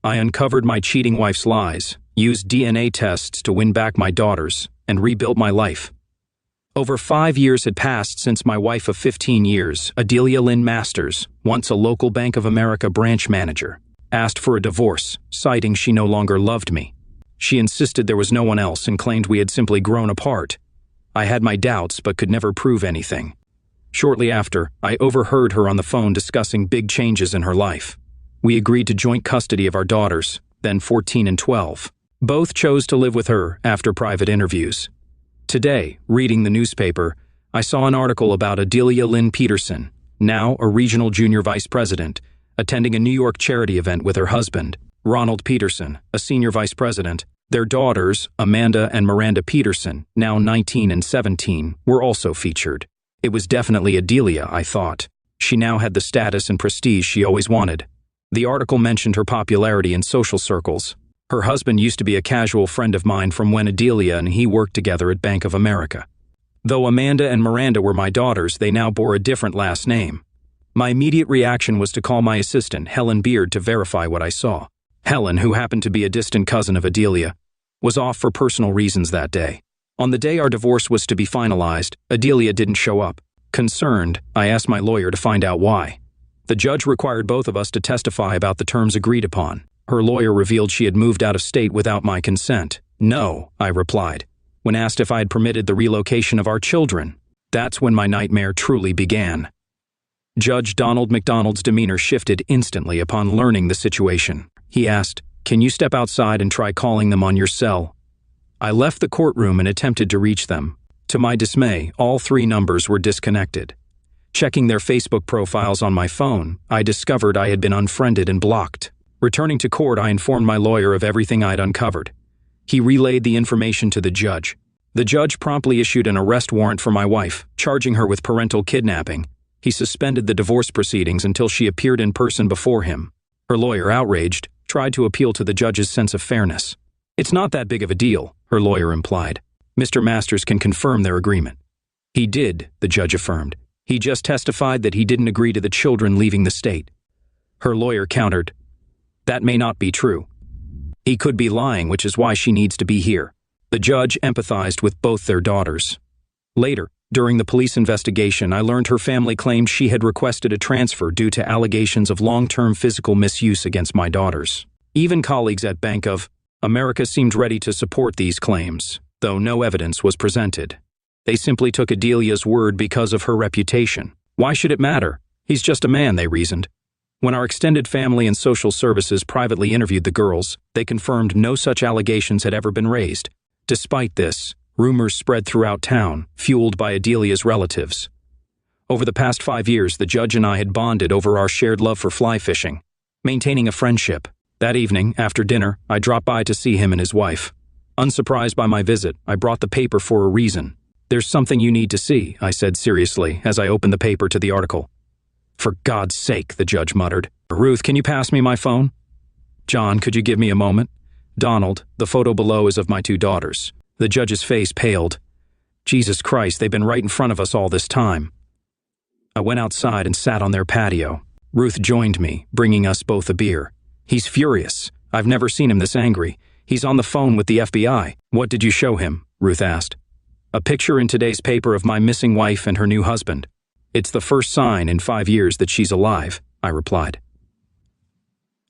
I uncovered my cheating wife's lies, used DNA tests to win back my daughters, and rebuilt my life. Over 5 years had passed since my wife of 15 years, Adelia Lynn Masters, once a local Bank of America branch manager, asked for a divorce, citing she no longer loved me. She insisted there was no one else and claimed we had simply grown apart. I had my doubts but could never prove anything. Shortly after, I overheard her on the phone discussing big changes in her life. We agreed to joint custody of our daughters, then 14 and 12. Both chose to live with her after private interviews. Today, reading the newspaper, I saw an article about Adelia Lynn Peterson, now a regional junior vice president, attending a New York charity event with her husband, Ronald Peterson, a senior vice president. Their daughters, Amanda and Miranda Peterson, now 19 and 17, were also featured. It was definitely Adelia, I thought. She now had the status and prestige she always wanted. The article mentioned her popularity in social circles. Her husband used to be a casual friend of mine from when Adelia and he worked together at Bank of America. Though Amanda and Miranda were my daughters, they now bore a different last name. My immediate reaction was to call my assistant, Helen Beard, to verify what I saw. Helen, who happened to be a distant cousin of Adelia, was off for personal reasons that day. On the day our divorce was to be finalized, Adelia didn't show up. Concerned, I asked my lawyer to find out why. The judge required both of us to testify about the terms agreed upon. Her lawyer revealed she had moved out of state without my consent. No, I replied, when asked if I had permitted the relocation of our children. That's when my nightmare truly began. Judge Donald McDonald's demeanor shifted instantly upon learning the situation. He asked, "Can you step outside and try calling them on your cell?" I left the courtroom and attempted to reach them. To my dismay, all 3 numbers were disconnected. Checking their Facebook profiles on my phone, I discovered I had been unfriended and blocked. Returning to court, I informed my lawyer of everything I'd uncovered. He relayed the information to the judge. The judge promptly issued an arrest warrant for my wife, charging her with parental kidnapping. He suspended the divorce proceedings until she appeared in person before him. Her lawyer, outraged, tried to appeal to the judge's sense of fairness. "It's not that big of a deal," her lawyer implied. "Mr. Masters can confirm their agreement." "He did," the judge affirmed. "He just testified that he didn't agree to the children leaving the state." Her lawyer countered, "That may not be true. He could be lying, which is why she needs to be here." The judge empathized with both their daughters. Later, during the police investigation, I learned her family claimed she had requested a transfer due to allegations of long-term physical misuse against my daughters. Even colleagues at Bank of America seemed ready to support these claims, though no evidence was presented. They simply took Adelia's word because of her reputation. Why should it matter? He's just a man, they reasoned. When our extended family and social services privately interviewed the girls, they confirmed no such allegations had ever been raised. Despite this, rumors spread throughout town, fueled by Adelia's relatives. Over the past 5 years, the judge and I had bonded over our shared love for fly fishing, maintaining a friendship. That evening, after dinner, I dropped by to see him and his wife. Unsurprised by my visit, I brought the paper for a reason. "There's something you need to see," I said seriously as I opened the paper to the article. "For God's sake," the judge muttered. "Ruth, can you pass me my phone?" "John, could you give me a moment?" "Donald, the photo below is of my 2 daughters." The judge's face paled. "Jesus Christ, they've been right in front of us all this time." I went outside and sat on their patio. Ruth joined me, bringing us both a beer. "He's furious. I've never seen him this angry. He's on the phone with the FBI." "What did you show him?" Ruth asked. "A picture in today's paper of my missing wife and her new husband. It's the first sign in 5 years that she's alive," I replied.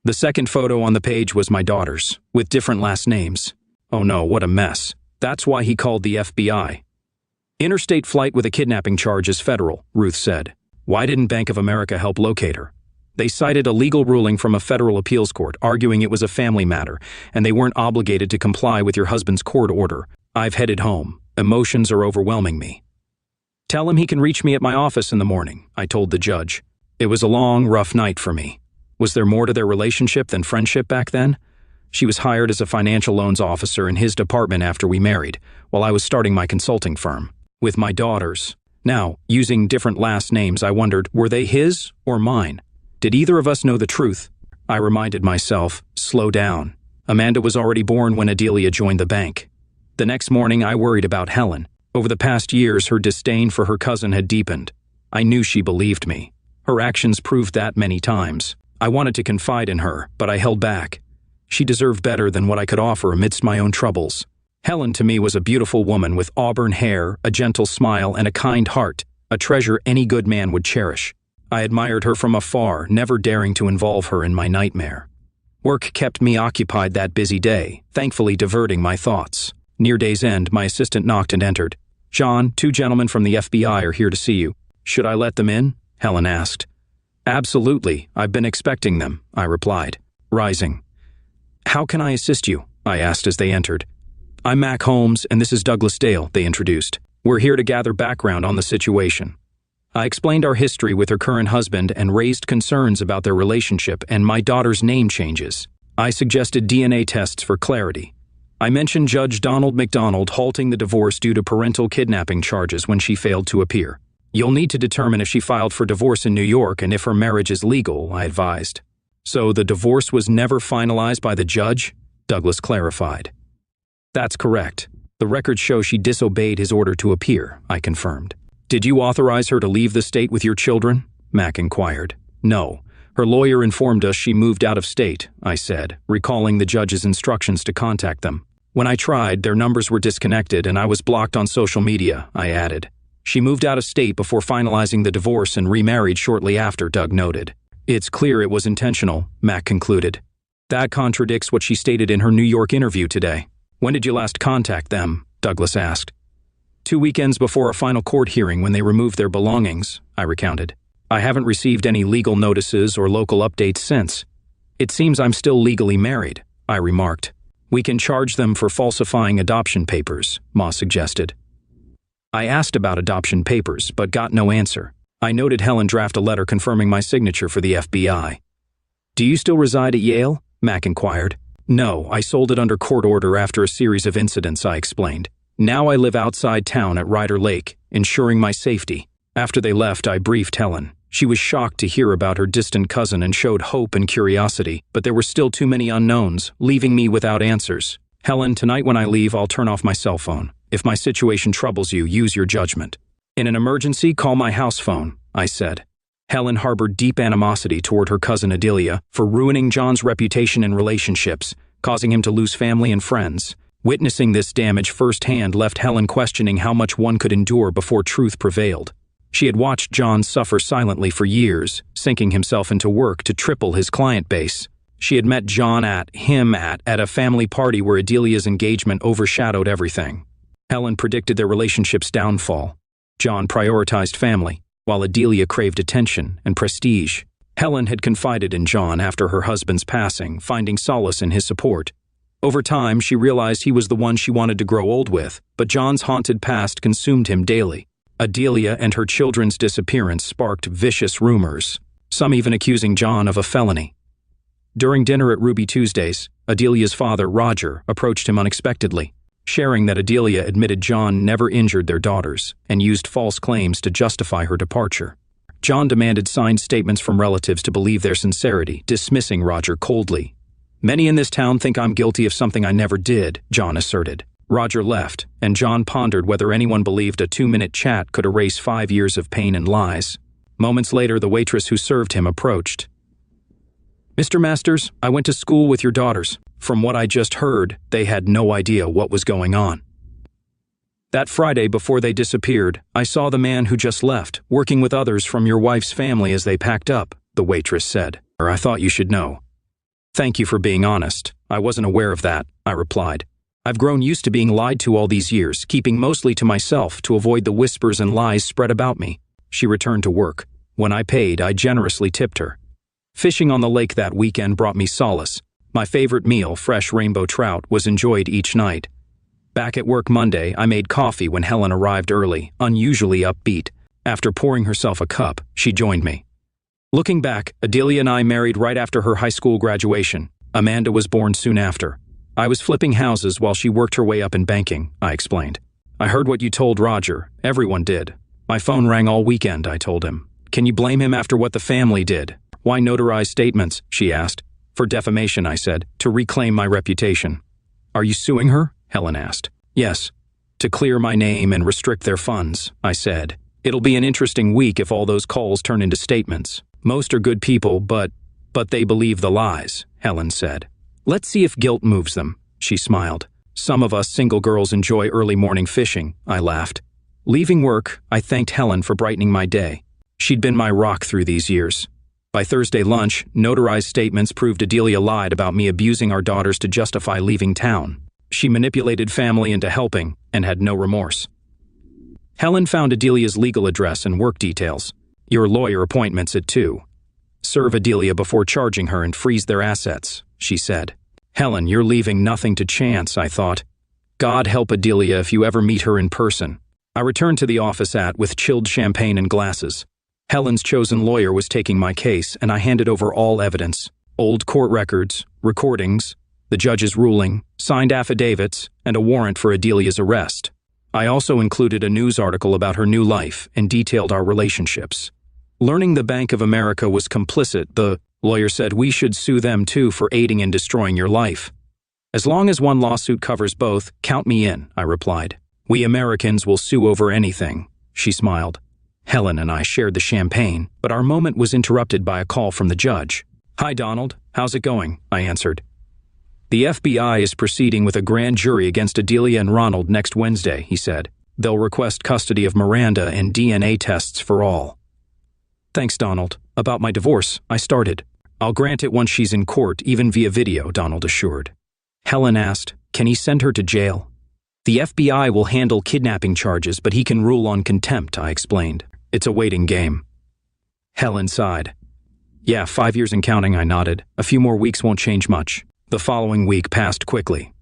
The second photo on the page was my daughters, with different last names. Oh no, what a mess. That's why he called the FBI. "Interstate flight with a kidnapping charge is federal," Ruth said. "Why didn't Bank of America help locate her?" They cited a legal ruling from a federal appeals court, arguing it was a family matter, and they weren't obligated to comply with your husband's court order. I've headed home. Emotions are overwhelming me. "Tell him he can reach me at my office in the morning," I told the judge. It was a long, rough night for me. Was there more to their relationship than friendship back then? She was hired as a financial loans officer in his department after we married, while I was starting my consulting firm. With my daughters. Now, using different last names, I wondered, were they his or mine? Did either of us know the truth? I reminded myself, slow down. Amanda was already born when Adelia joined the bank. The next morning, I worried about Helen. Over the past years, her disdain for her cousin had deepened. I knew she believed me. Her actions proved that many times. I wanted to confide in her, but I held back. She deserved better than what I could offer amidst my own troubles. Helen to me was a beautiful woman with auburn hair, a gentle smile, and a kind heart, a treasure any good man would cherish. I admired her from afar, never daring to involve her in my nightmare. Work kept me occupied that busy day, thankfully diverting my thoughts. Near day's end, my assistant knocked and entered. "John, 2 gentlemen from the FBI are here to see you." "Should I let them in?" Helen asked. "Absolutely, I've been expecting them," I replied, rising. "How can I assist you?" I asked as they entered. "I'm Mac Holmes, and this is Douglas Dale," they introduced. "We're here to gather background on the situation." I explained our history with her current husband and raised concerns about their relationship and my daughter's name changes. I suggested DNA tests for clarity. I mentioned Judge Donald McDonald halting the divorce due to parental kidnapping charges when she failed to appear. "You'll need to determine if she filed for divorce in New York and if her marriage is legal," I advised. "So the divorce was never finalized by the judge?" Douglas clarified. "That's correct. The records show she disobeyed his order to appear," I confirmed. "Did you authorize her to leave the state with your children?" Mac inquired. "No. Her lawyer informed us she moved out of state," I said, recalling the judge's instructions to contact them. "When I tried, their numbers were disconnected and I was blocked on social media," I added. "She moved out of state before finalizing the divorce and remarried shortly after," Doug noted. "It's clear it was intentional," Mac concluded. "That contradicts what she stated in her New York interview today." "When did you last contact them?" Douglas asked. 2 weekends before a final court hearing when they removed their belongings, I recounted. "I haven't received any legal notices or local updates since. It seems I'm still legally married," I remarked. "We can charge them for falsifying adoption papers," Ma suggested. I asked about adoption papers, but got no answer. I noted Helen draft a letter confirming my signature for the FBI. "Do you still reside at Yale?" Mac inquired. "No, I sold it under court order after a series of incidents," I explained. "Now I live outside town at Ryder Lake, ensuring my safety." After they left, I briefed Helen. She was shocked to hear about her distant cousin and showed hope and curiosity, but there were still too many unknowns, leaving me without answers. "Helen, tonight when I leave, I'll turn off my cell phone. If my situation troubles you, use your judgment. In an emergency, call my house phone," I said. Helen harbored deep animosity toward her cousin Adelia for ruining John's reputation in relationships, causing him to lose family and friends. Witnessing this damage firsthand left Helen questioning how much one could endure before truth prevailed. She had watched John suffer silently for years, sinking himself into work to triple his client base. She had met John at a family party where Adelia's engagement overshadowed everything. Helen predicted their relationship's downfall. John prioritized family, while Adelia craved attention and prestige. Helen had confided in John after her husband's passing, finding solace in his support. Over time, she realized he was the one she wanted to grow old with, but John's haunted past consumed him daily. Adelia and her children's disappearance sparked vicious rumors, some even accusing John of a felony. During dinner at Ruby Tuesdays, Adelia's father, Roger, approached him unexpectedly, sharing that Adelia admitted John never injured their daughters and used false claims to justify her departure. John demanded signed statements from relatives to believe their sincerity, dismissing Roger coldly. "Many in this town think I'm guilty of something I never did," John asserted. Roger left, and John pondered whether anyone believed a 2-minute chat could erase 5 years of pain and lies. Moments later, the waitress who served him approached. "Mr. Masters, I went to school with your daughters. From what I just heard, they had no idea what was going on. That Friday before they disappeared, I saw the man who just left, working with others from your wife's family as they packed up," the waitress said. "I thought you should know." "Thank you for being honest. I wasn't aware of that," I replied. "I've grown used to being lied to all these years, keeping mostly to myself to avoid the whispers and lies spread about me." She returned to work. When I paid, I generously tipped her. Fishing on the lake that weekend brought me solace. My favorite meal, fresh rainbow trout, was enjoyed each night. Back at work Monday, I made coffee when Helen arrived early, unusually upbeat. After pouring herself a cup, she joined me. Looking back, Adelia and I married right after her high school graduation. Amanda was born soon after. I was flipping houses while she worked her way up in banking, I explained. "I heard what you told Roger. Everyone did. My phone rang all weekend," I told him. "Can you blame him after what the family did?" "Why notarize statements?" she asked. "For defamation," I said, "to reclaim my reputation." "Are you suing her?" Helen asked. "Yes. To clear my name and restrict their funds," I said. "It'll be an interesting week if all those calls turn into statements. Most are good people, but they believe the lies," Helen said. Let's see if guilt moves them, she smiled. Some of us single girls enjoy early morning fishing, I laughed. Leaving work, I thanked Helen for brightening my day. She'd been my rock through these years. By Thursday lunch, notarized statements proved Adelia lied about me abusing our daughters to justify leaving town. She manipulated family into helping and had no remorse. Helen found Adelia's legal address and work details. Your lawyer appointment's at 2. Serve Adelia before charging her and freeze their assets, she said. Helen, you're leaving nothing to chance, I thought. God help Adelia if you ever meet her in person. I returned to the office with chilled champagne and glasses. Helen's chosen lawyer was taking my case, and I handed over all evidence. Old court records, recordings, the judge's ruling, signed affidavits, and a warrant for Adelia's arrest. I also included a news article about her new life and detailed our relationships. Learning the Bank of America was complicit, the lawyer said we should sue them too for aiding in destroying your life. As long as one lawsuit covers both, count me in, I replied. We Americans will sue over anything, she smiled. Helen and I shared the champagne, but our moment was interrupted by a call from the judge. Hi, Donald. How's it going? I answered. The FBI is proceeding with a grand jury against Adelia and Ronald next Wednesday, he said. They'll request custody of Miranda and DNA tests for all. Thanks, Donald. About my divorce, I started. I'll grant it once she's in court, even via video, Donald assured. Helen asked, can he send her to jail? The FBI will handle kidnapping charges, but he can rule on contempt, I explained. It's a waiting game. Helen sighed. Yeah, 5 years and counting, I nodded. A few more weeks won't change much. The following week passed quickly.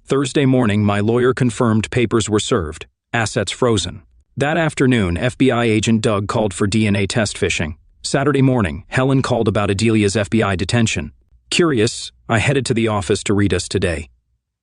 Thursday morning, my lawyer confirmed papers were served, assets frozen. That afternoon, FBI agent Doug called for DNA test fishing. Saturday morning, Helen called about Adelia's FBI detention. Curious, I headed to the office to read us today.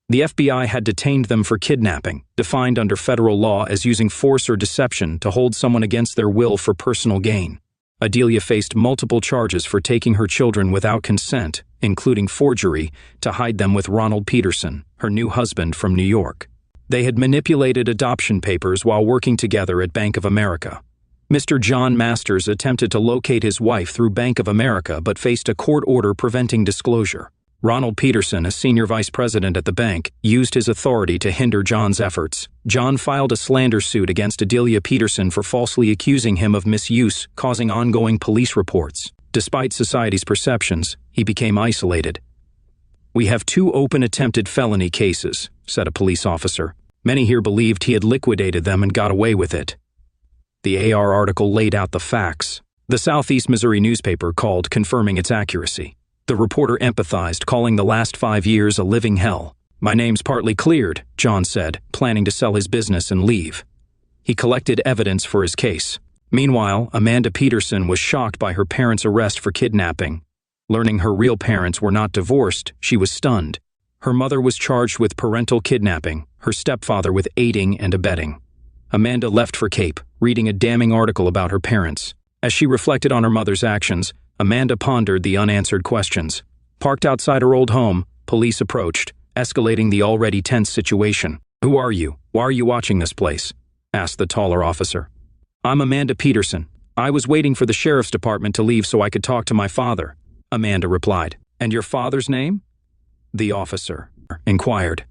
The FBI had detained them for kidnapping, defined under federal law as using force or deception to hold someone against their will for personal gain. Adelia faced multiple charges for taking her children without consent, including forgery, to hide them with Ronald Peterson, her new husband from New York. They had manipulated adoption papers while working together at Bank of America. Mr. John Masters attempted to locate his wife through Bank of America but faced a court order preventing disclosure. Ronald Peterson, a senior vice president at the bank, used his authority to hinder John's efforts. John filed a slander suit against Adelia Peterson for falsely accusing him of misuse, causing ongoing police reports. Despite society's perceptions, he became isolated. We have 2 open attempted felony cases, said a police officer. Many here believed he had liquidated them and got away with it. The AR article laid out the facts. The Southeast Missouri newspaper called, confirming its accuracy. The reporter empathized, calling the last 5 years a living hell. My name's partly cleared, John said, planning to sell his business and leave. He collected evidence for his case. Meanwhile, Amanda Peterson was shocked by her parents' arrest for kidnapping. Learning her real parents were not divorced, she was stunned. Her mother was charged with parental kidnapping, her stepfather with aiding and abetting. Amanda left for Cape, reading a damning article about her parents. As she reflected on her mother's actions, Amanda pondered the unanswered questions. Parked outside her old home, police approached, escalating the already tense situation. Who are you? Why are you watching this place? Asked the taller officer. I'm Amanda Peterson. I was waiting for the sheriff's department to leave so I could talk to my father, Amanda replied. And your father's name? The officer inquired.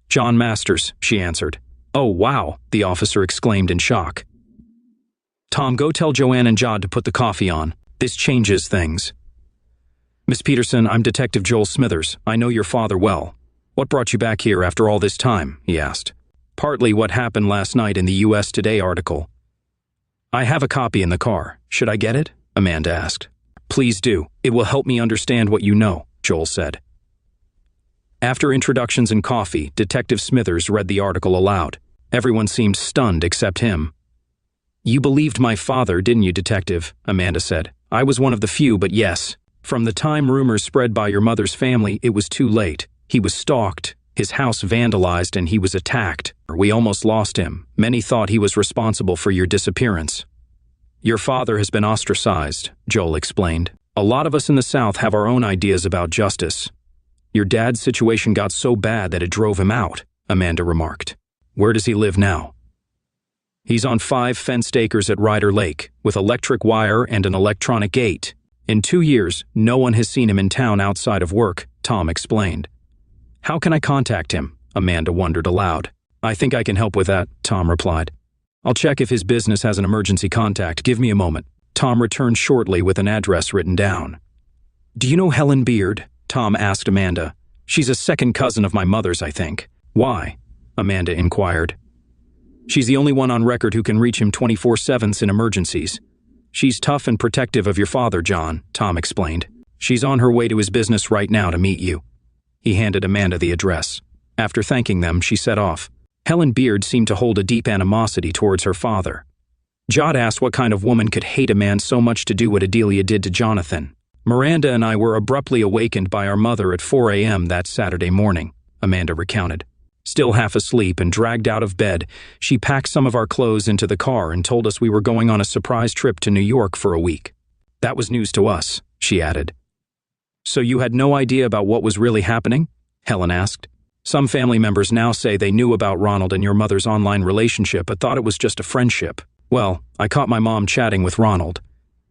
John Masters, she answered. Oh, wow, the officer exclaimed in shock. Tom, go tell Joanne and Jod to put the coffee on. This changes things. Miss Peterson, I'm Detective Joel Smithers. I know your father well. What brought you back here after all this time? He asked. Partly what happened last night in the U.S. Today article. I have a copy in the car. Should I get it? Amanda asked. Please do. It will help me understand what you know, Joel said. After introductions and coffee, Detective Smithers read the article aloud. Everyone seemed stunned except him. You believed my father, didn't you, Detective? Amanda said. I was one of the few, but yes. From the time rumors spread by your mother's family, it was too late. He was stalked, his house vandalized, and he was attacked. We almost lost him. Many thought he was responsible for your disappearance. Your father has been ostracized, Joel explained. A lot of us in the South have our own ideas about justice. Your dad's situation got so bad that it drove him out, Amanda remarked. Where does he live now? He's on 5 fenced acres at Ryder Lake, with electric wire and an electronic gate. In 2 years, no one has seen him in town outside of work. Tom explained. How can I contact him? Amanda wondered aloud. I think I can help with that, Tom replied. I'll check if his business has an emergency contact. Give me a moment. Tom returned shortly with an address written down. Do you know Helen Beard? Tom asked Amanda. She's a second cousin of my mother's, I think. Why? Amanda inquired. She's the only one on record who can reach him 24/7 in emergencies. She's tough and protective of your father, John, Tom explained. She's on her way to his business right now to meet you. He handed Amanda the address. After thanking them, she set off. Helen Beard seemed to hold a deep animosity towards her father. Jod asked what kind of woman could hate a man so much to do what Adelia did to Jonathan. Miranda and I were abruptly awakened by our mother at 4 a.m. that Saturday morning, Amanda recounted. Still half asleep and dragged out of bed, she packed some of our clothes into the car and told us we were going on a surprise trip to New York for a week. That was news to us, she added. So you had no idea about what was really happening? Helen asked. Some family members now say they knew about Ronald and your mother's online relationship but thought it was just a friendship. Well, I caught my mom chatting with Ronald,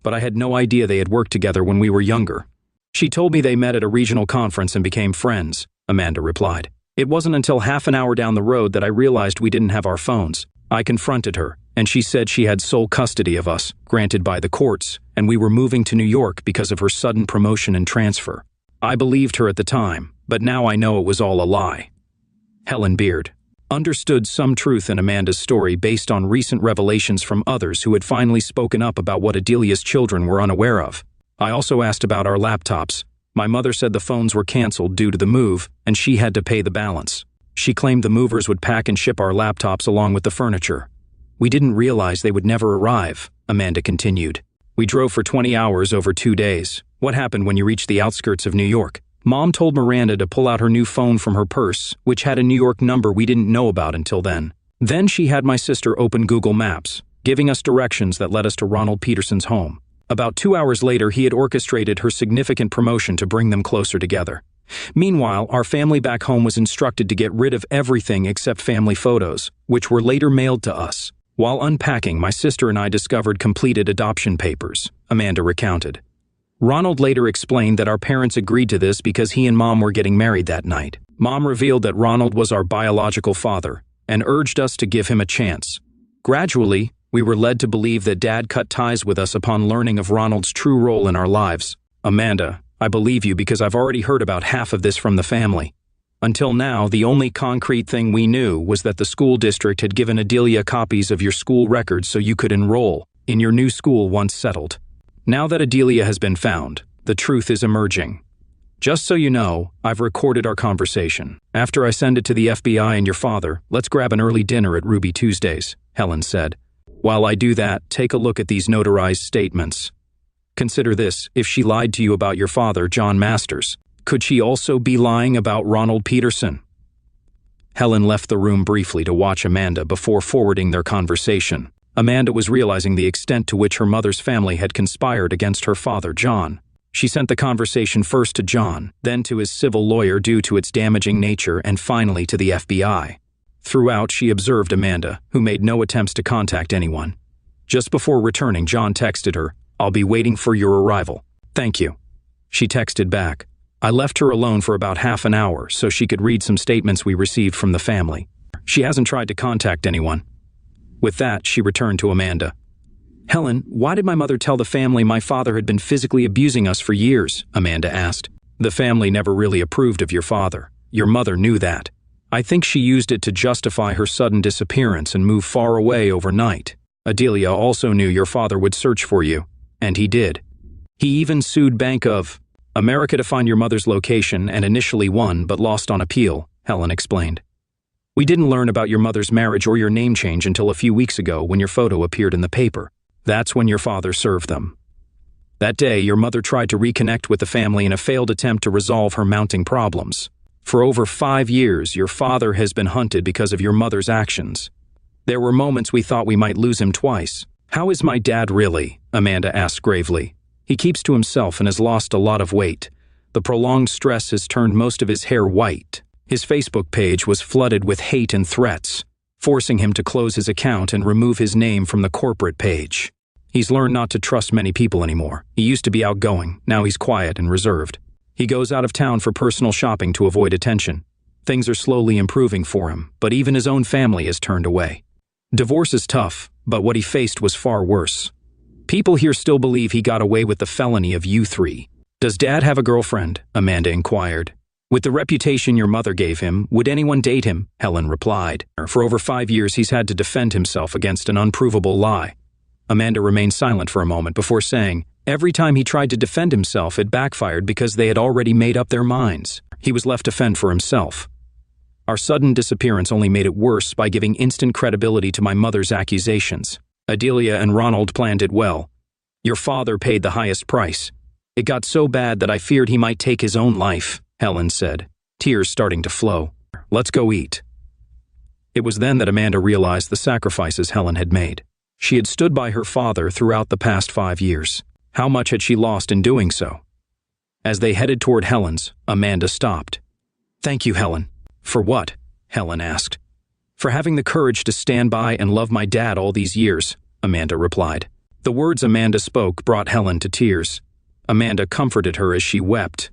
but I had no idea they had worked together when we were younger. She told me they met at a regional conference and became friends, Amanda replied. It wasn't until half an hour down the road that I realized we didn't have our phones. I confronted her, and she said she had sole custody of us, granted by the courts, and we were moving to New York because of her sudden promotion and transfer. I believed her at the time, but now I know it was all a lie. Helen Beard understood some truth in Amanda's story based on recent revelations from others who had finally spoken up about what Adelia's children were unaware of. I also asked about our laptops. My mother said the phones were canceled due to the move, and she had to pay the balance. She claimed the movers would pack and ship our laptops along with the furniture. We didn't realize they would never arrive, Amanda continued. We drove for 20 hours over 2 days. What happened when you reached the outskirts of New York? Mom told Miranda to pull out her new phone from her purse, which had a New York number we didn't know about until then. Then she had my sister open Google Maps, giving us directions that led us to Ronald Peterson's home. About 2 hours later, he had orchestrated her significant promotion to bring them closer together. Meanwhile, our family back home was instructed to get rid of everything except family photos, which were later mailed to us. While unpacking, my sister and I discovered completed adoption papers, Amanda recounted. Ronald later explained that our parents agreed to this because he and Mom were getting married that night. Mom revealed that Ronald was our biological father and urged us to give him a chance. Gradually, we were led to believe that Dad cut ties with us upon learning of Ronald's true role in our lives. Amanda, I believe you because I've already heard about half of this from the family. Until now, the only concrete thing we knew was that the school district had given Adelia copies of your school records so you could enroll in your new school once settled. Now that Adelia has been found, the truth is emerging. Just so you know, I've recorded our conversation. After I send it to the FBI and your father, let's grab an early dinner at Ruby Tuesdays, Helen said. While I do that, take a look at these notarized statements. Consider this, if she lied to you about your father, John Masters, could she also be lying about Ronald Peterson? Helen left the room briefly to watch Amanda before forwarding their conversation. Amanda was realizing the extent to which her mother's family had conspired against her father, John. She sent the conversation first to John, then to his civil lawyer due to its damaging nature, and finally to the FBI. Throughout, she observed Amanda, who made no attempts to contact anyone. Just before returning, John texted her, "I'll be waiting for your arrival. Thank you." She texted back, "I left her alone for about half an hour so she could read some statements we received from the family. She hasn't tried to contact anyone." With that, she returned to Amanda. "Helen, why did my mother tell the family my father had been physically abusing us for years?" Amanda asked. "The family never really approved of your father. Your mother knew that. I think she used it to justify her sudden disappearance and move far away overnight. Adelia also knew your father would search for you, and he did. He even sued Bank of America to find your mother's location and initially won but lost on appeal," Helen explained. "We didn't learn about your mother's marriage or your name change until a few weeks ago when your photo appeared in the paper. That's when your father served them. That day, your mother tried to reconnect with the family in a failed attempt to resolve her mounting problems. For over 5 years, your father has been hunted because of your mother's actions. There were moments we thought we might lose him twice. How is my dad really?" Amanda asked gravely. "He keeps to himself and has lost a lot of weight. The prolonged stress has turned most of his hair white. His Facebook page was flooded with hate and threats, forcing him to close his account and remove his name from the corporate page. He's learned not to trust many people anymore. He used to be outgoing, now he's quiet and reserved. He goes out of town for personal shopping to avoid attention. Things are slowly improving for him, but even his own family is turned away. Divorce is tough, but what he faced was far worse. People here still believe he got away with the felony of U3. Does Dad have a girlfriend? Amanda inquired. With the reputation your mother gave him, would anyone date him? Helen replied. For over 5 years he's had to defend himself against an unprovable lie. Amanda remained silent for a moment before saying, every time he tried to defend himself, it backfired because they had already made up their minds. He was left to fend for himself. Our sudden disappearance only made it worse by giving instant credibility to my mother's accusations. Adelia and Ronald planned it well. Your father paid the highest price. It got so bad that I feared he might take his own life, Helen said, tears starting to flow. Let's go eat. It was then that Amanda realized the sacrifices Helen had made. She had stood by her father throughout the past 5 years. How much had she lost in doing so? As they headed toward Helen's, Amanda stopped. Thank you, Helen. For what? Helen asked. For having the courage to stand by and love my dad all these years, Amanda replied. The words Amanda spoke brought Helen to tears. Amanda comforted her as she wept.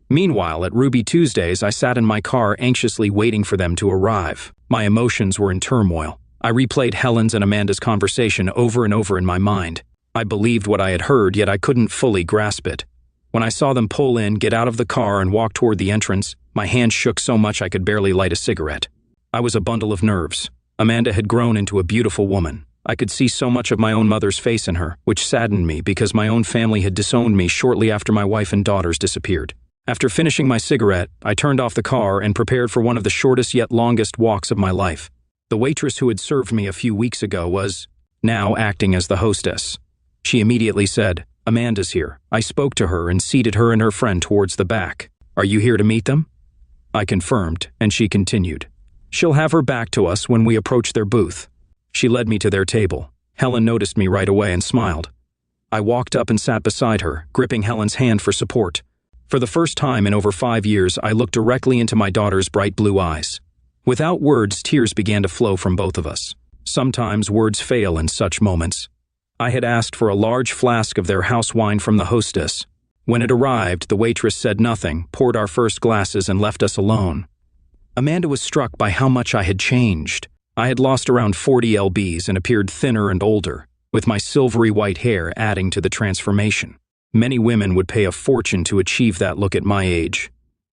Meanwhile, at Ruby Tuesdays, I sat in my car anxiously waiting for them to arrive. My emotions were in turmoil. I replayed Helen's and Amanda's conversation over and over in my mind. I believed what I had heard, yet I couldn't fully grasp it. When I saw them pull in, get out of the car, and walk toward the entrance, my hand shook so much I could barely light a cigarette. I was a bundle of nerves. Amanda had grown into a beautiful woman. I could see so much of my own mother's face in her, which saddened me because my own family had disowned me shortly after my wife and daughters disappeared. After finishing my cigarette, I turned off the car and prepared for one of the shortest yet longest walks of my life. The waitress who had served me a few weeks ago was now acting as the hostess. She immediately said, Amanda's here. I spoke to her and seated her and her friend towards the back. Are you here to meet them? I confirmed, and she continued. She'll have her back to us when we approach their booth. She led me to their table. Helen noticed me right away and smiled. I walked up and sat beside her, gripping Helen's hand for support. For the first time in over 5 years, I looked directly into my daughter's bright blue eyes. Without words, tears began to flow from both of us. Sometimes words fail in such moments. I had asked for a large flask of their house wine from the hostess. When it arrived, the waitress said nothing, poured our first glasses, and left us alone. Amanda was struck by how much I had changed. I had lost around 40 lbs and appeared thinner and older, with my silvery white hair adding to the transformation. Many women would pay a fortune to achieve that look at my age.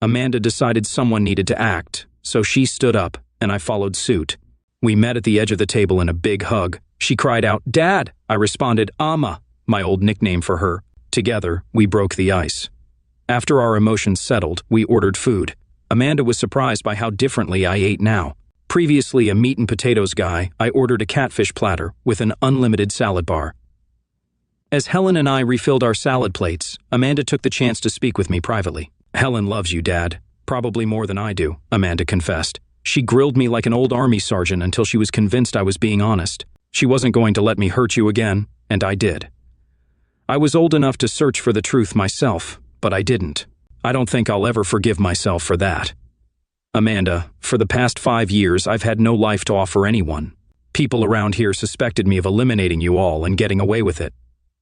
Amanda decided someone needed to act, so she stood up, and I followed suit. We met at the edge of the table in a big hug. She cried out, Dad! I responded, Amma, my old nickname for her. Together, we broke the ice. After our emotions settled, we ordered food. Amanda was surprised by how differently I ate now. Previously a meat and potatoes guy, I ordered a catfish platter with an unlimited salad bar. As Helen and I refilled our salad plates, Amanda took the chance to speak with me privately. Helen loves you, Dad. Probably more than I do, Amanda confessed. She grilled me like an old army sergeant until she was convinced I was being honest. She wasn't going to let me hurt you again, and I did. I was old enough to search for the truth myself, but I didn't. I don't think I'll ever forgive myself for that. Amanda, for the past 5 years, I've had no life to offer anyone. People around here suspected me of eliminating you all and getting away with it.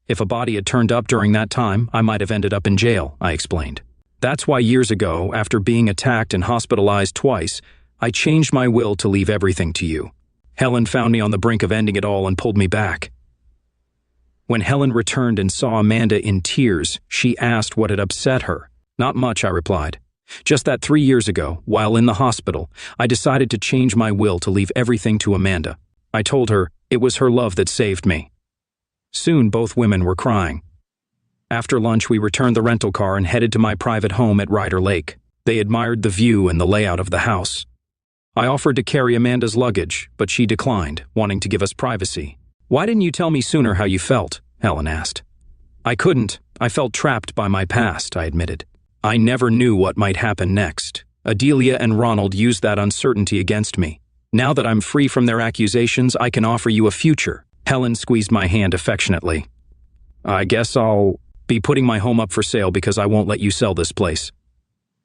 If a body had turned up during that time, I might have ended up in jail, I explained. That's why years ago, after being attacked and hospitalized twice, I changed my will to leave everything to you. Helen found me on the brink of ending it all and pulled me back. When Helen returned and saw Amanda in tears, she asked what had upset her. Not much, I replied. Just that 3 years ago, while in the hospital, I decided to change my will to leave everything to Amanda. I told her it was her love that saved me. Soon both women were crying. After lunch, we returned the rental car and headed to my private home at Ryder Lake. They admired the view and the layout of the house. I offered to carry Amanda's luggage, but she declined, wanting to give us privacy. Why didn't you tell me sooner how you felt? Helen asked. I couldn't. I felt trapped by my past, I admitted. I never knew what might happen next. Adelia and Ronald used that uncertainty against me. Now that I'm free from their accusations, I can offer you a future. Helen squeezed my hand affectionately. I guess I'll be putting my home up for sale because I won't let you sell this place.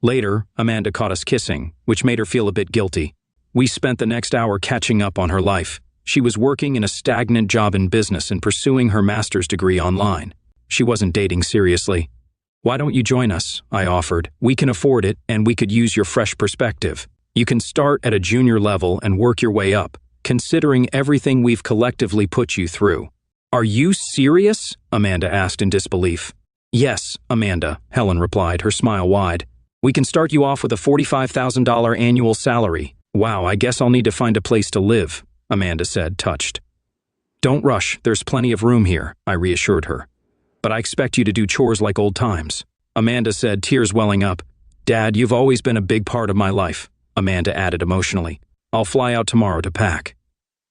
Later, Amanda caught us kissing, which made her feel a bit guilty. We spent the next hour catching up on her life. She was working in a stagnant job in business and pursuing her master's degree online. She wasn't dating seriously. Why don't you join us? I offered. We can afford it, and we could use your fresh perspective. You can start at a junior level and work your way up, considering everything we've collectively put you through. Are you serious? Amanda asked in disbelief. Yes, Amanda, Helen replied, her smile wide. We can start you off with a $45,000 annual salary. Wow, I guess I'll need to find a place to live, Amanda said, touched. Don't rush, there's plenty of room here, I reassured her. But I expect you to do chores like old times. Amanda said, tears welling up. Dad, you've always been a big part of my life, Amanda added emotionally. I'll fly out tomorrow to pack.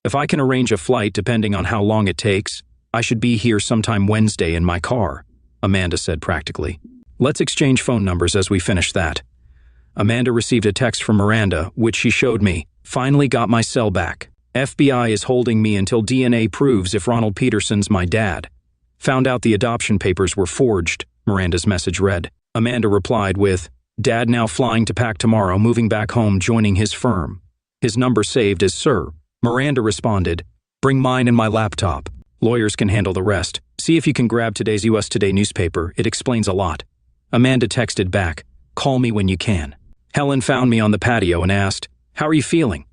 If I can arrange a flight depending on how long it takes, I should be here sometime Wednesday in my car, Amanda said practically. Let's exchange phone numbers as we finish that. Amanda received a text from Miranda, which she showed me. Finally got my cell back. FBI is holding me until DNA proves if Ronald Peterson's my dad. Found out the adoption papers were forged, Miranda's message read. Amanda replied with, Dad now flying to pack tomorrow, moving back home, joining his firm. His number saved as Sir. Miranda responded, Bring mine and my laptop. Lawyers can handle the rest. See if you can grab today's US Today newspaper. It explains a lot. Amanda texted back, Call me when you can. Helen found me on the patio and asked, How are you feeling?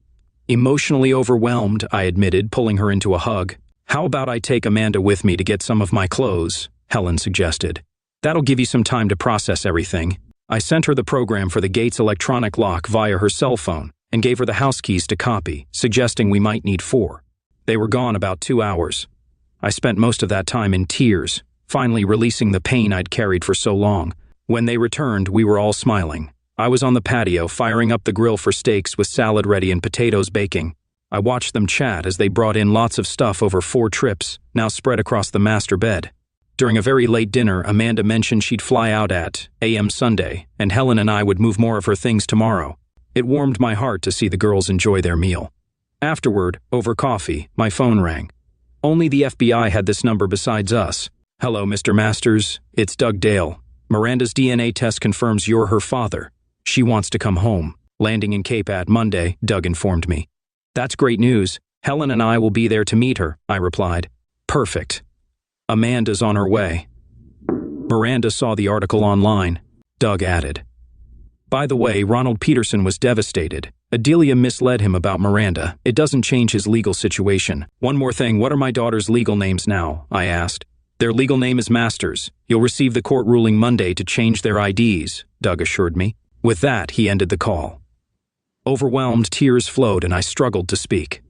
Emotionally overwhelmed, I admitted, pulling her into a hug. How about I take Amanda with me to get some of my clothes? Helen suggested. That'll give you some time to process everything. I sent her the program for the gate's electronic lock via her cell phone and gave her the house keys to copy, suggesting we might need 4. They were gone about 2 hours. I spent most of that time in tears, finally releasing the pain I'd carried for so long. When they returned, we were all smiling. I was on the patio, firing up the grill for steaks with salad ready and potatoes baking. I watched them chat as they brought in lots of stuff over 4 trips, now spread across the master bed. During a very late dinner, Amanda mentioned she'd fly out at a.m. Sunday, and Helen and I would move more of her things tomorrow. It warmed my heart to see the girls enjoy their meal. Afterward, over coffee, my phone rang. Only the FBI had this number besides us. Hello, Mr. Masters. It's Doug Dale. Miranda's DNA test confirms you're her father. She wants to come home. Landing in Cape Ad Monday, Doug informed me. That's great news. Helen and I will be there to meet her, I replied. Perfect. Amanda's on her way. Miranda saw the article online, Doug added. By the way, Ronald Peterson was devastated. Adelia misled him about Miranda. It doesn't change his legal situation. One more thing, what are my daughter's legal names now? I asked. Their legal name is Masters. You'll receive the court ruling Monday to change their IDs, Doug assured me. With that, he ended the call. Overwhelmed, tears flowed and I struggled to speak.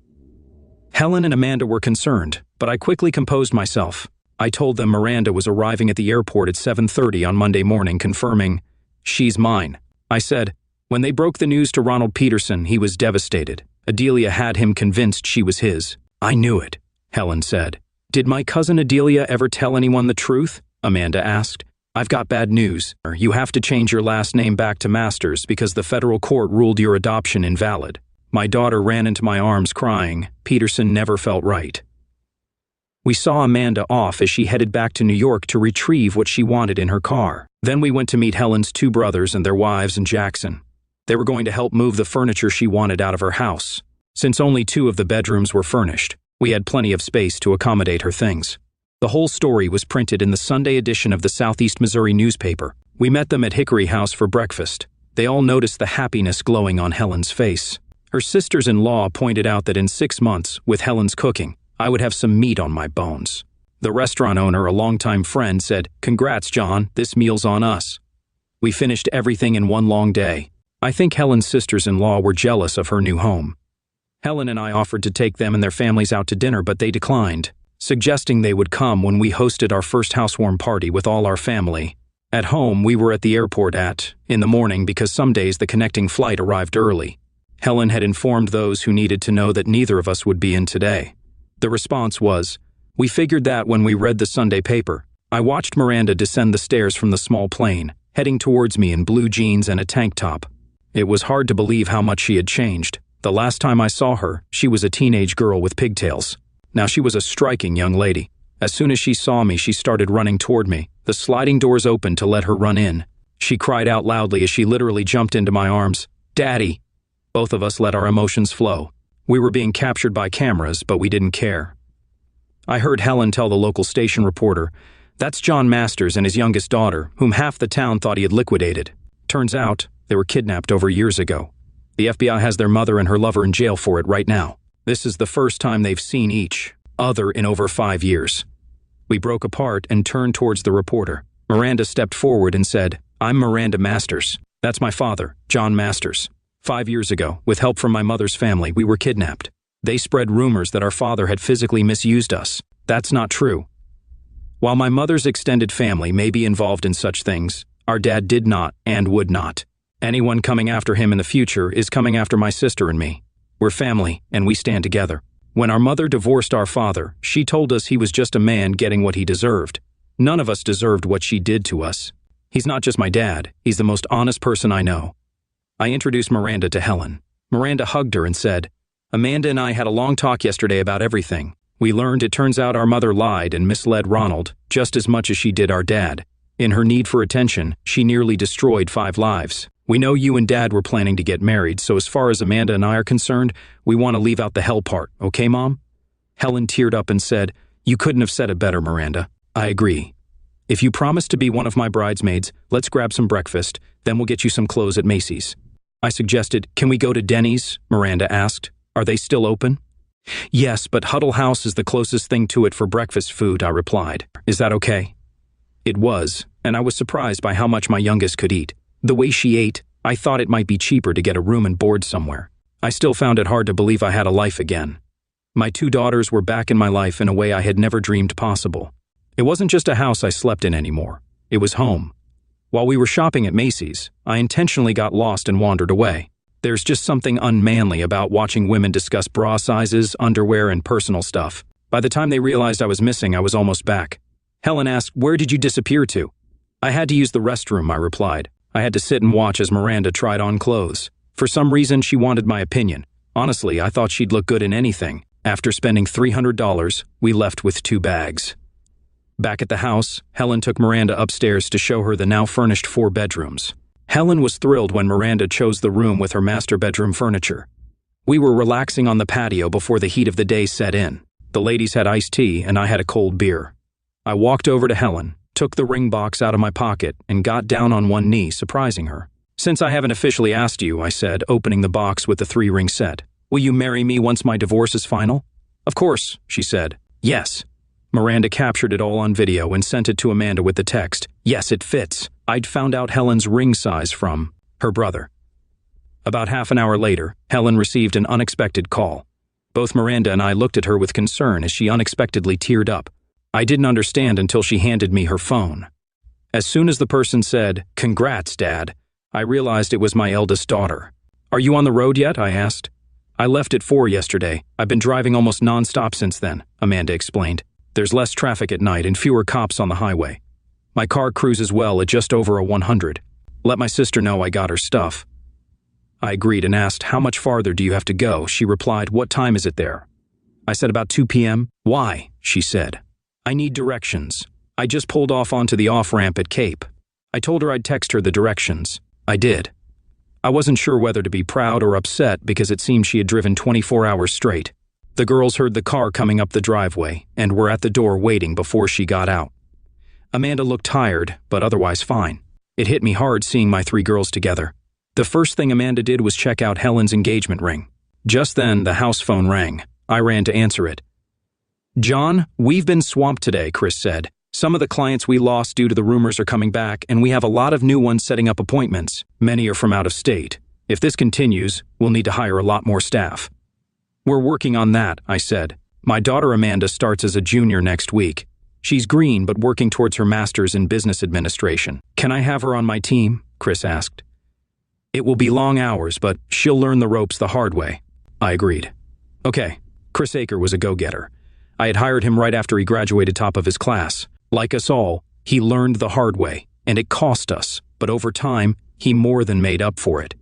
Helen and Amanda were concerned, but I quickly composed myself. I told them Miranda was arriving at the airport at 7:30 on Monday morning, confirming, she's mine. I said, when they broke the news to Ronald Peterson, he was devastated. Adelia had him convinced she was his. I knew it, Helen said. Did my cousin Adelia ever tell anyone the truth? Amanda asked. I've got bad news. You have to change your last name back to Masters because the federal court ruled your adoption invalid. My daughter ran into my arms crying. Peterson never felt right. We saw Amanda off as she headed back to New York to retrieve what she wanted in her car. Then we went to meet Helen's 2 brothers and their wives in Jackson. They were going to help move the furniture she wanted out of her house. Since only 2 of the bedrooms were furnished, we had plenty of space to accommodate her things. The whole story was printed in the Sunday edition of the Southeast Missouri newspaper. We met them at Hickory House for breakfast. They all noticed the happiness glowing on Helen's face. Her sisters-in-law pointed out that in 6 months, with Helen's cooking, I would have some meat on my bones. The restaurant owner, a longtime friend, said, Congrats, John, this meal's on us. We finished everything in one long day. I think Helen's sisters-in-law were jealous of her new home. Helen and I offered to take them and their families out to dinner, but they declined, suggesting they would come when we hosted our first housewarm party with all our family. At home, we were at the airport in the morning because some days the connecting flight arrived early. Helen had informed those who needed to know that neither of us would be in today. The response was, we figured that when we read the Sunday paper. I watched Miranda descend the stairs from the small plane, heading towards me in blue jeans and a tank top. It was hard to believe how much she had changed. The last time I saw her, she was a teenage girl with pigtails. Now she was a striking young lady. As soon as she saw me, she started running toward me. The sliding doors opened to let her run in. She cried out loudly as she literally jumped into my arms. Daddy! Both of us let our emotions flow. We were being captured by cameras, but we didn't care. I heard Helen tell the local station reporter, That's John Masters and his youngest daughter, whom half the town thought he had liquidated. Turns out, they were kidnapped over years ago. The FBI has their mother and her lover in jail for it right now. This is the first time they've seen each other in over 5 years. We broke apart and turned towards the reporter. Miranda stepped forward and said, "I'm Miranda Masters. That's my father, John Masters. 5 years ago, with help from my mother's family, we were kidnapped. They spread rumors that our father had physically misused us. That's not true. While my mother's extended family may be involved in such things, our dad did not and would not. Anyone coming after him in the future is coming after my sister and me. We're family, and we stand together. When our mother divorced our father, she told us he was just a man getting what he deserved. None of us deserved what she did to us. He's not just my dad, he's the most honest person I know." I introduced Miranda to Helen. Miranda hugged her and said, "Amanda and I had a long talk yesterday about everything. We learned it turns out our mother lied and misled Ronald just as much as she did our dad. In her need for attention, she nearly destroyed 5 lives. We know you and Dad were planning to get married, so as far as Amanda and I are concerned, we want to leave out the hell part, okay, Mom?" Helen teared up and said, "You couldn't have said it better, Miranda. I agree. If you promise to be one of my bridesmaids, let's grab some breakfast, then we'll get you some clothes at Macy's." I suggested, "Can we go to Denny's?" Miranda asked. "Are they still open?" "Yes, but Huddle House is the closest thing to it for breakfast food," I replied. "Is that okay?" It was, and I was surprised by how much my youngest could eat. The way she ate, I thought it might be cheaper to get a room and board somewhere. I still found it hard to believe I had a life again. My 2 daughters were back in my life in a way I had never dreamed possible. It wasn't just a house I slept in anymore. It was home. While we were shopping at Macy's, I intentionally got lost and wandered away. There's just something unmanly about watching women discuss bra sizes, underwear, and personal stuff. By the time they realized I was missing, I was almost back. Helen asked, "Where did you disappear to?" "I had to use the restroom," I replied. I had to sit and watch as Miranda tried on clothes. For some reason, she wanted my opinion. Honestly, I thought she'd look good in anything. After spending $300, we left with 2 bags. Back at the house, Helen took Miranda upstairs to show her the now furnished 4 bedrooms. Helen was thrilled when Miranda chose the room with her master bedroom furniture. We were relaxing on the patio before the heat of the day set in. The ladies had iced tea and I had a cold beer. I walked over to Helen, took the ring box out of my pocket, and got down on one knee, surprising her. "Since I haven't officially asked you," I said, opening the box with the 3-ring set, "will you marry me once my divorce is final?" "Of course," she said. "Yes." Miranda captured it all on video and sent it to Amanda with the text, "Yes, it fits." I'd found out Helen's ring size from her brother. About half an hour later, Helen received an unexpected call. Both Miranda and I looked at her with concern as she unexpectedly teared up. I didn't understand until she handed me her phone. As soon as the person said, "Congrats, Dad," I realized it was my eldest daughter. "Are you on the road yet?" I asked. "I left at 4 yesterday. I've been driving almost non-stop since then," Amanda explained. "There's less traffic at night and fewer cops on the highway. My car cruises well at just over a 100. Let my sister know I got her stuff." I agreed and asked, "How much farther do you have to go?" She replied, "What time is it there?" I said, "About 2 p.m. "Why?" she said. "I need directions. I just pulled off onto the off-ramp at Cape." I told her I'd text her the directions. I did. I wasn't sure whether to be proud or upset because it seemed she had driven 24 hours straight. The girls heard the car coming up the driveway and were at the door waiting before she got out. Amanda looked tired, but otherwise fine. It hit me hard seeing my 3 girls together. The first thing Amanda did was check out Helen's engagement ring. Just then, the house phone rang. I ran to answer it. "John, we've been swamped today," Chris said. "Some of the clients we lost due to the rumors are coming back, and we have a lot of new ones setting up appointments. Many are from out of state. If this continues, we'll need to hire a lot more staff." "We're working on that," I said. "My daughter Amanda starts as a junior next week. She's green but working towards her master's in business administration. Can I have her on my team?" Chris asked. "It will be long hours, but she'll learn the ropes the hard way." I agreed. Okay, Chris Aker was a go-getter. I had hired him right after he graduated top of his class. Like us all, he learned the hard way, and it cost us, but over time, he more than made up for it.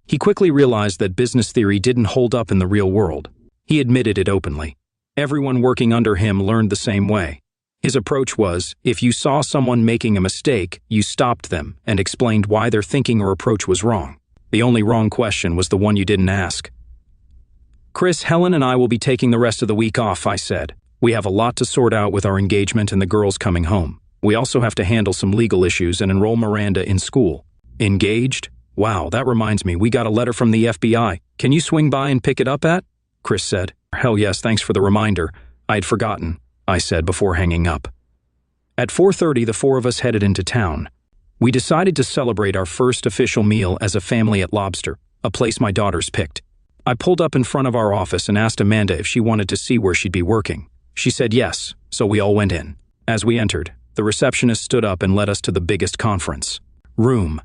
He quickly realized that business theory didn't hold up in the real world. He admitted it openly. Everyone working under him learned the same way. His approach was, if you saw someone making a mistake, you stopped them and explained why their thinking or approach was wrong. The only wrong question was the one you didn't ask. "Chris, Helen and I will be taking the rest of the week off," I said. "We have a lot to sort out with our engagement and the girls coming home. We also have to handle some legal issues and enroll Miranda in school. Engaged? Wow, that reminds me, we got a letter from the FBI. Can you swing by and pick it up at? Chris said. Hell yes, thanks for the reminder. I'd forgotten, I said before hanging up. At 4:30, the four of us headed into town. We decided to celebrate our first official meal as a family at Lobster, a place my daughters picked. I pulled up in front of our office and asked Amanda if she wanted to see where she'd be working. She said yes, so we all went in. As we entered, the receptionist stood up and led us to the biggest conference room.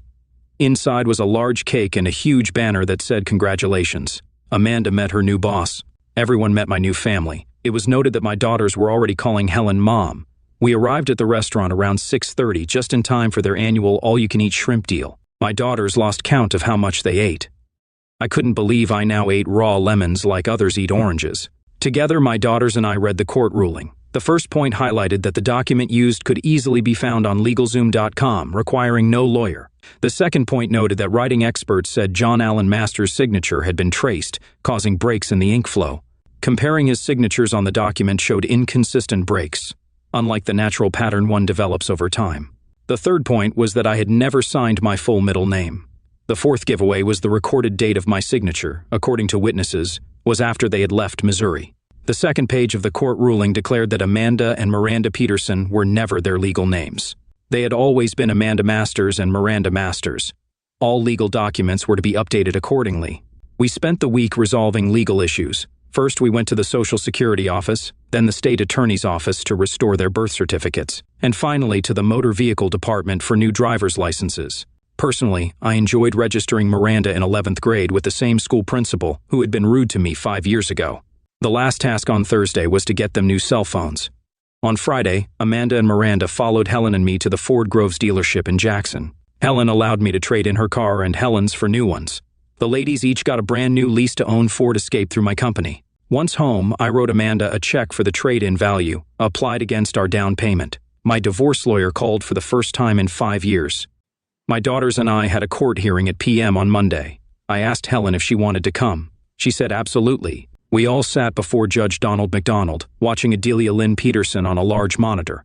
Inside was a large cake and a huge banner that said congratulations. Amanda met her new boss. Everyone met my new family. It was noted that my daughters were already calling Helen Mom. We arrived at the restaurant around 6:30, just in time for their annual all-you-can-eat shrimp deal. My daughters lost count of how much they ate. I couldn't believe I now ate raw lemons like others eat oranges. Together, my daughters and I read the court ruling. The first point highlighted that the document used could easily be found on LegalZoom.com, requiring no lawyer. The second point noted that writing experts said John Allen Masters' signature had been traced, causing breaks in the ink flow. Comparing his signatures on the document showed inconsistent breaks, unlike the natural pattern one develops over time. The third point was that I had never signed my full middle name. The fourth giveaway was the recorded date of my signature, according to witnesses, was after they had left Missouri. The second page of the court ruling declared that Amanda and Miranda Peterson were never their legal names. They had always been Amanda Masters and Miranda Masters. All legal documents were to be updated accordingly. We spent the week resolving legal issues. First, we went to the Social Security office, then the state attorney's office to restore their birth certificates, and finally to the motor vehicle department for new driver's licenses. Personally, I enjoyed registering Miranda in 11th grade with the same school principal who had been rude to me 5 years ago. The last task on Thursday was to get them new cell phones. On Friday, Amanda and Miranda followed Helen and me to the Ford Groves dealership in Jackson. Helen allowed me to trade in her car and Helen's for new ones. The ladies each got a brand new lease-to-own Ford Escape through my company. Once home, I wrote Amanda a check for the trade-in value, applied against our down payment. My divorce lawyer called for the first time in 5 years. My daughters and I had a court hearing at p.m. on Monday. I asked Helen if she wanted to come. She said absolutely. We all sat before Judge Donald McDonald, watching Adelia Lynn Peterson on a large monitor.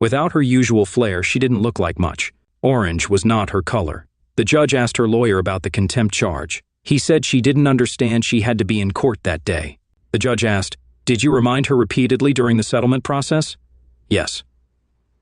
Without her usual flair, she didn't look like much. Orange was not her color. The judge asked her lawyer about the contempt charge. He said she didn't understand she had to be in court that day. The judge asked, "Did you remind her repeatedly during the settlement process?" "Yes."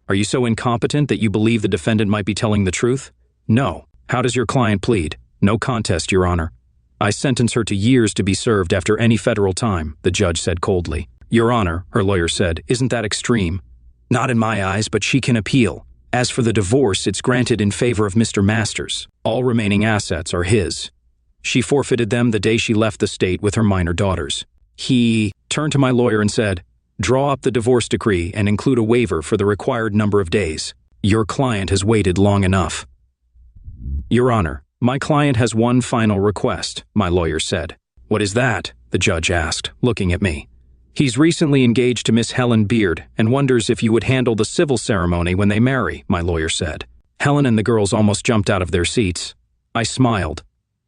"Are you so incompetent that you believe the defendant might be telling the truth?" "No." "How does your client plead?" "No contest, Your Honor." "I sentence her to years to be served after any federal time," the judge said coldly. "Your Honor," her lawyer said, "isn't that extreme?" "Not in my eyes, but she can appeal. As for the divorce, it's granted in favor of Mr. Masters. All remaining assets are his. She forfeited them the day she left the state with her minor daughters." He turned to my lawyer and said, "Draw up the divorce decree and include a waiver for the required number of days. Your client has waited long enough." "Your Honor, my client has one final request," my lawyer said. "What is that?" the judge asked, looking at me. "He's recently engaged to Miss Helen Beard and wonders if you would handle the civil ceremony when they marry," my lawyer said. Helen and the girls almost jumped out of their seats. I smiled.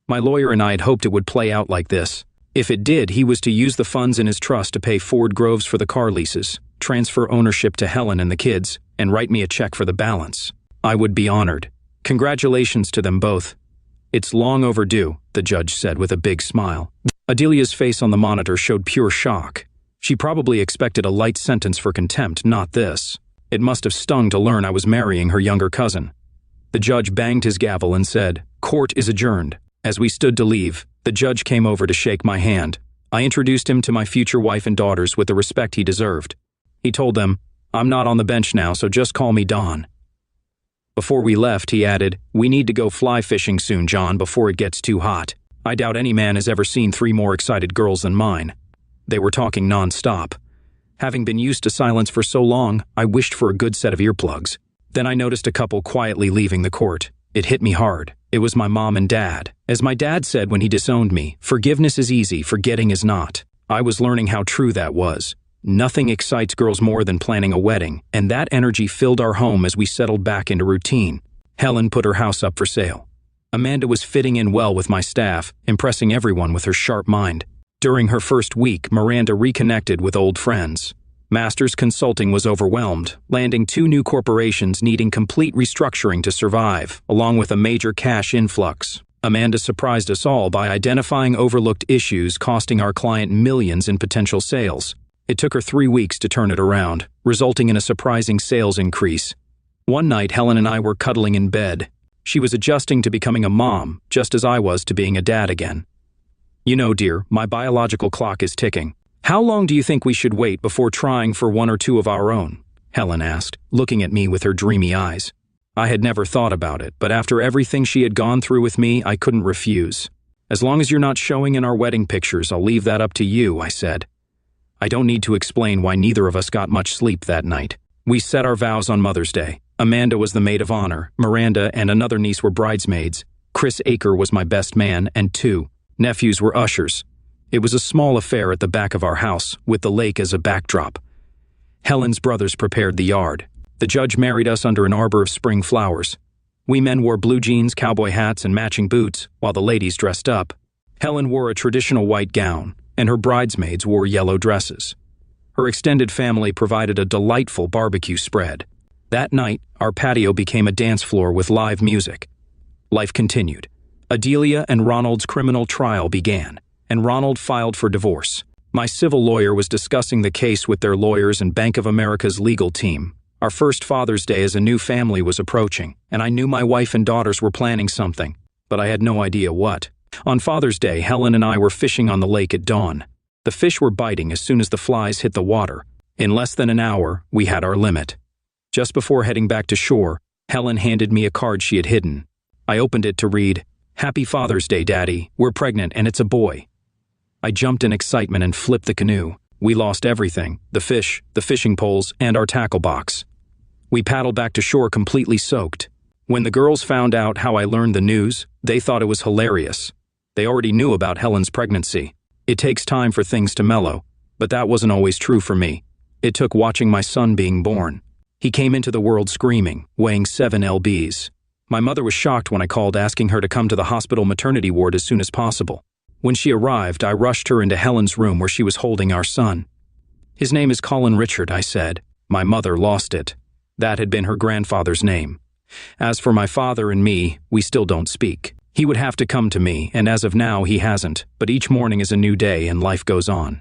My lawyer and I had hoped it would play out like this. If it did, he was to use the funds in his trust to pay Ford Groves for the car leases, transfer ownership to Helen and the kids, and write me a check for the balance. I would be honored. Congratulations to them both. "It's long overdue," the judge said with a big smile. Adelia's face on the monitor showed pure shock. She probably expected a light sentence for contempt, not this. It must have stung to learn I was marrying her younger cousin. The judge banged his gavel and said, "Court is adjourned." As we stood to leave, the judge came over to shake my hand. I introduced him to my future wife and daughters with the respect he deserved. He told them, "I'm not on the bench now, so just call me Don." Before we left, he added, "We need to go fly fishing soon, John, before it gets too hot. I doubt any man has ever seen 3 more excited girls than mine." They were talking non-stop. Having been used to silence for so long, I wished for a good set of earplugs. Then I noticed a couple quietly leaving the court. It hit me hard. It was my mom and dad. As my dad said when he disowned me, "Forgiveness is easy, forgetting is not." I was learning how true that was. Nothing excites girls more than planning a wedding, and that energy filled our home as we settled back into routine. Helen put her house up for sale. Amanda was fitting in well with my staff, impressing everyone with her sharp mind. During her first week, Miranda reconnected with old friends. Masters Consulting was overwhelmed, landing 2 new corporations needing complete restructuring to survive, along with a major cash influx. Amanda surprised us all by identifying overlooked issues costing our client millions in potential sales. It took her 3 weeks to turn it around, resulting in a surprising sales increase. One night, Helen and I were cuddling in bed. She was adjusting to becoming a mom, just as I was to being a dad again. "You know, dear, my biological clock is ticking. How long do you think we should wait before trying for 1 or 2 of our own?" Helen asked, looking at me with her dreamy eyes. I had never thought about it, but after everything she had gone through with me, I couldn't refuse. "As long as you're not showing in our wedding pictures, I'll leave that up to you," I said. I don't need to explain why neither of us got much sleep that night. We set our vows on Mother's Day. Amanda was the maid of honor, Miranda and another niece were bridesmaids, Chris Aker was my best man, and 2 nephews were ushers. It was a small affair at the back of our house, with the lake as a backdrop. Helen's brothers prepared the yard. The judge married us under an arbor of spring flowers. We men wore blue jeans, cowboy hats, and matching boots, while the ladies dressed up. Helen wore a traditional white gown, and her bridesmaids wore yellow dresses. Her extended family provided a delightful barbecue spread. That night, our patio became a dance floor with live music. Life continued. Adelia and Ronald's criminal trial began, and Ronald filed for divorce. My civil lawyer was discussing the case with their lawyers and Bank of America's legal team. Our first Father's Day as a new family was approaching, and I knew my wife and daughters were planning something, but I had no idea what. On Father's Day, Helen and I were fishing on the lake at dawn. The fish were biting as soon as the flies hit the water. In less than an hour, we had our limit. Just before heading back to shore, Helen handed me a card she had hidden. I opened it to read, "Happy Father's Day, Daddy. We're pregnant and it's a boy." I jumped in excitement and flipped the canoe. We lost everything, the fish, the fishing poles, and our tackle box. We paddled back to shore completely soaked. When the girls found out how I learned the news, they thought it was hilarious. They already knew about Helen's pregnancy. It takes time for things to mellow, but that wasn't always true for me. It took watching my son being born. He came into the world screaming, weighing 7 lbs. My mother was shocked when I called asking her to come to the hospital maternity ward as soon as possible. When she arrived, I rushed her into Helen's room where she was holding our son. "His name is Colin Richard," I said. My mother lost it. That had been her grandfather's name. As for my father and me, we still don't speak. He would have to come to me, and as of now, he hasn't, but each morning is a new day and life goes on.